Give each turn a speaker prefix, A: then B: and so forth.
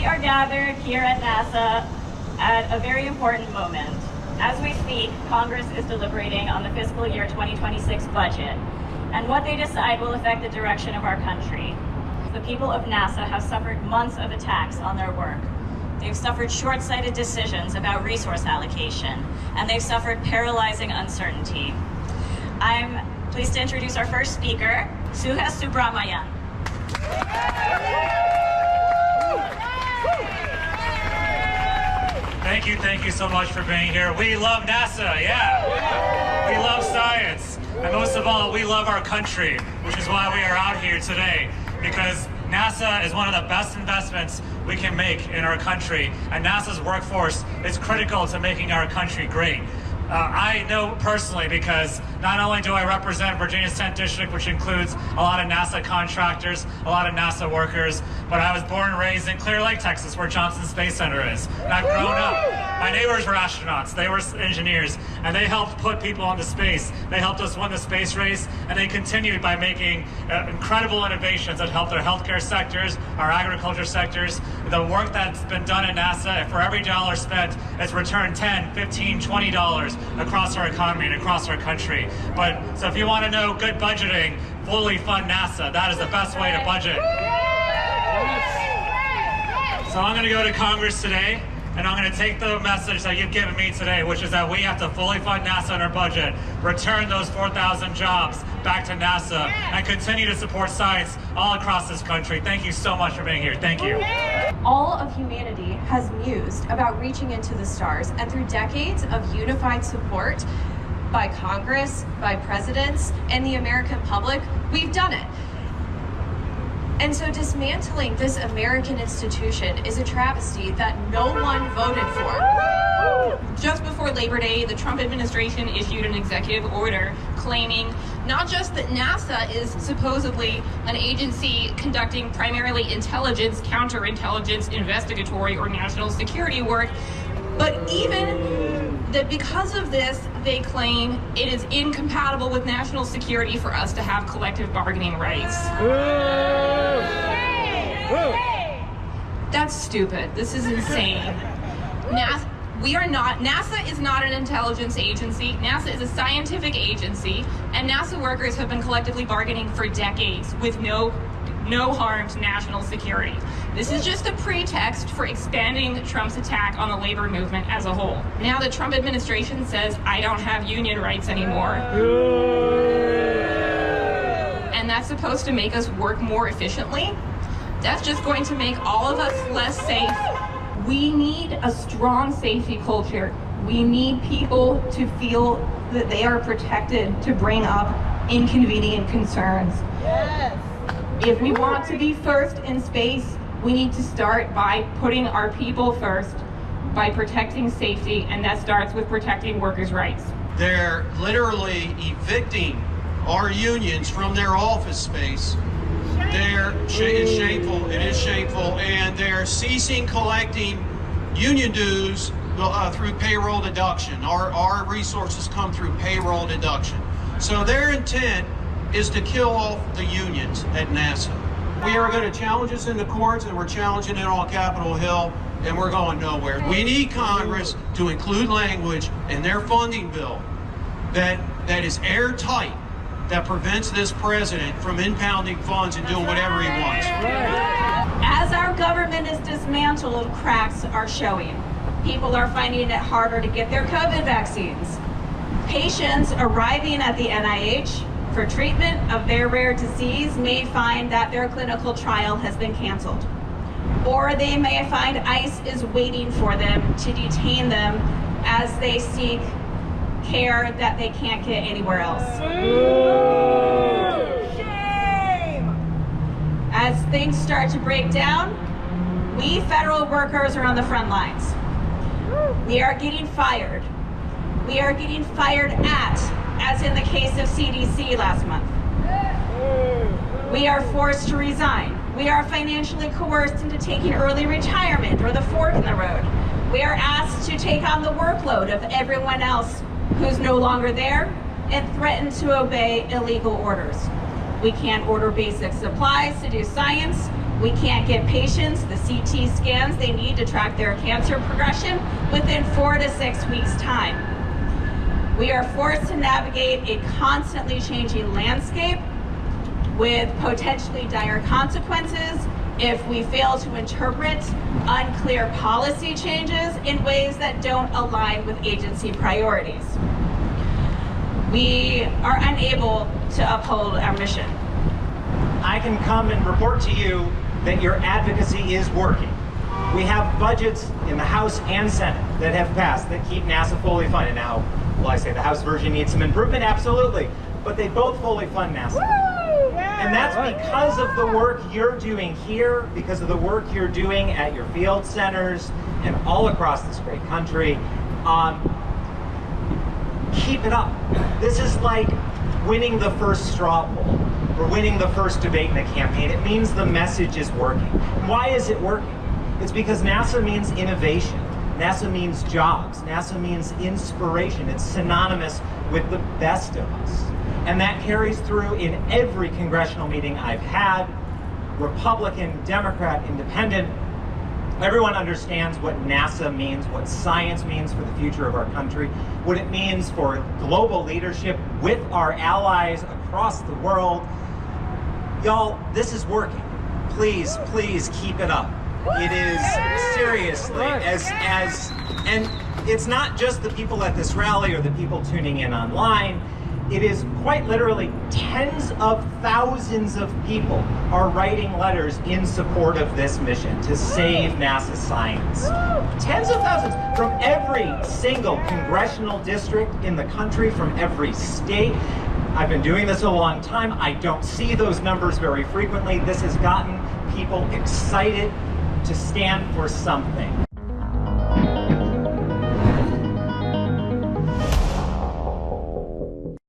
A: are gathered here at NASA at a very important moment. As we speak, Congress is deliberating on the fiscal year 2026 budget, and what they decide will affect the direction of our country. The people of NASA have suffered months of attacks on their work. They've suffered short-sighted decisions about resource allocation, and they've suffered paralyzing uncertainty. I'm pleased to introduce our first speaker, Suha Subramanian.
B: Thank you so much for being here. We love NASA, yeah. We love science. And most of all, we love our country, which is why we are out here today, because NASA is one of the best investments we can make in our country, and NASA's workforce is critical to making our country great. I know personally because not only do I represent Virginia's 10th District, which includes a lot of NASA contractors, a lot of NASA workers, but I was born and raised in Clear Lake, Texas, where Johnson Space Center is. And I've grown up. My neighbors were astronauts, they were engineers, and they helped put people into space. They helped us win the space race, and they continued by making incredible innovations that helped our healthcare sectors, our agriculture sectors. The work that's been done at NASA, for every dollar spent, it's returned $10, $15, $20 across our economy and across our country. So if you want to know good budgeting, fully fund NASA. That is the best way to budget. So I'm going to go to Congress today, and I'm going to take the message that you've given me today, which is that we have to fully fund NASA in our budget, return those 4,000 jobs back to NASA, and continue to support science all across this country. Thank you so much for being here. Thank you.
C: All of humanity has mused about reaching into the stars, and through decades of unified support by Congress, by presidents, and the American public, we've done it. And so dismantling this American institution is a travesty that no one voted for.
D: Just before Labor Day, the Trump administration issued an executive order claiming not just that NASA is supposedly an agency conducting primarily intelligence, counterintelligence, investigatory, or national security work, but even that because of this, they claim it is incompatible with national security for us to have collective bargaining rights. That's stupid. This is insane. NASA is not an intelligence agency. NASA is a scientific agency, and NASA workers have been collectively bargaining for decades with no harm to national security. This is just a pretext for expanding Trump's attack on the labor movement as a whole. Now the Trump administration says, I don't have union rights anymore. And that's supposed to make us work more efficiently? That's just going to make all of us less safe. We need a strong safety culture. We need people to feel that they are protected to bring up inconvenient concerns. Yes. If we want to be first in space, we need to start by putting our people first, by protecting safety, and that starts with protecting workers' rights.
E: They're literally evicting our unions from their office space. It's shameful, it is shameful, and they're ceasing collecting union dues through payroll deduction. Our resources come through payroll deduction. So their intent is to kill off the unions at NASA. We are going to challenge this in the courts, and we're challenging it on Capitol Hill, and we're going nowhere. We need Congress to include language in their funding bill that is airtight, that prevents this president from impounding funds and doing whatever he wants.
A: As our government is dismantled, cracks are showing. People are finding it harder to get their COVID vaccines. Patients arriving at the NIH for treatment of their rare disease may find that their clinical trial has been canceled. Or they may find ICE is waiting for them to detain them as they seek care that they can't get anywhere else. Shame! As things start to break down, we federal workers are on the front lines. We are getting fired. We are getting fired at, as in the case of CDC last month. We are forced to resign. We are financially coerced into taking early retirement or the fork in the road. We are asked to take on the workload of everyone else who's no longer there and threatened to obey illegal orders. We can't order basic supplies to do science. We can't get patients the CT scans they need to track their cancer progression within 4 to 6 weeks' time. We are forced to navigate a constantly changing landscape with potentially dire consequences if we fail to interpret unclear policy changes in ways that don't align with agency priorities. We are unable to uphold our mission.
F: I can come and report to you that your advocacy is working. We have budgets in the House and Senate that have passed that keep NASA fully funded. Now, will I say the House version needs some improvement? Absolutely. But they both fully fund NASA. And that's because of the work you're doing here, because of the work you're doing at your field centers and all across this great country. Keep it up. This is like winning the first straw poll or winning the first debate in a campaign. It means the message is working. Why is it working? It's because NASA means innovation. NASA means jobs. NASA means inspiration. It's synonymous with the best of us. And that carries through in every congressional meeting I've had, Republican, Democrat, Independent. Everyone understands what NASA means, what science means for the future of our country, what it means for global leadership with our allies across the world. Y'all, this is working. Please, please keep it up. It is seriously, and it's not just the people at this rally or the people tuning in online. It is quite literally tens of thousands of people are writing letters in support of this mission to save NASA science. Tens of thousands from every single congressional district in the country, from every state. I've been doing this a long time. I don't see those numbers very frequently. This has gotten people excited to stand for something.